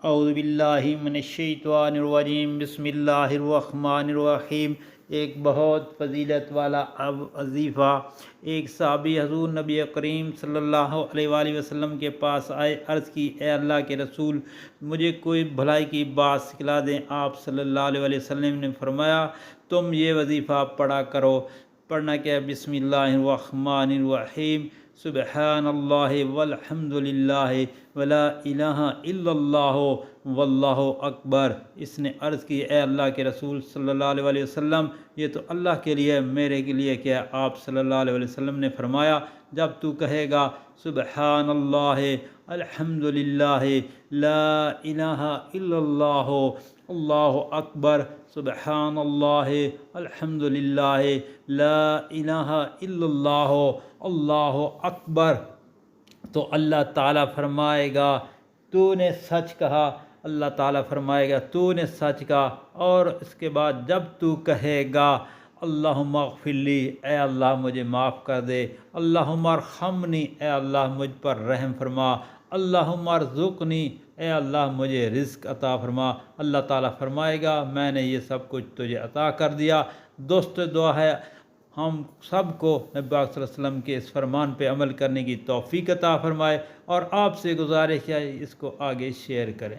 औज़ुबिल्लाहि मिनश्शैतानिर्रजीम बिस्मिल्लाहिर्रहमानिर्रहीम। एक बहुत फजीलत वाला अब वजीफ़ा। एक सहाबी हज़ूर नबी करीम सल्लल्लाहु अलैहि वसल्लम के पास आए, अर्ज़ की, ए अल्लाह के रसूल, मुझे कोई भलाई की बात सिखला दें। आप सल्लल्लाहु अलैहि वसल्लम ने फरमाया, तुम ये वजीफ़ा पढ़ा करो। पढ़ना क्या? बिस्मिल्लाहिर्रहमानिर्रहीम, सुबहानल्लाहि वल्हम्दुलिल्लाहि वला इलाहा इल्लल्लाहु वल्लाहु अकबर। इसने अर्ज़ की, ए अल्लाह के रसूल सल्लल्लाहु अलैहि वसल्लम, ये तो अल्लाह के लिए, मेरे के लिए क्या? आप सल्लल्लाहु अलैहि वसल्लम ने फरमाया, जब तू कहेगा सुबहानल्लाह अल्हम्दुलिल्लाह ला इलाहा इल्लल्लाहु अल्लाहु अकबर, सुबहानल्लाह अल्हम्दुलिल्लाह ला इलाहा इल्लल्लाहु अल्लाहु अकबर, तो अल्लाह ताला फरमाएगा तूने सच कहा। अल्लाह ताला फरमाएगा तूने सच कहा। और इसके बाद जब तू कहेगा अल्लाहुम्मा अग़फ़िरली, ए अल्लाह मुझे माफ़ कर दे, अल्लाहुम्मा अरहमनी, ए अल्लाह मुझ पर रहम फरमा, अल्लाहुम्मा अर्ज़ुक़नी, ए अल्लाह मुझे रिज़्क़ अता फरमा, अल्लाह ताला फरमाएगा मैंने ये सब कुछ तुझे अता कर दिया। दोस्तों, दुआ है हम सब को नबी पाक सल्लल्लाहु अलैहि वसल्लम के इस फरमान पे अमल करने की तौफ़ीक़ अता फ़रमाए, और आपसे गुज़ारिश है इसको आगे शेयर करें।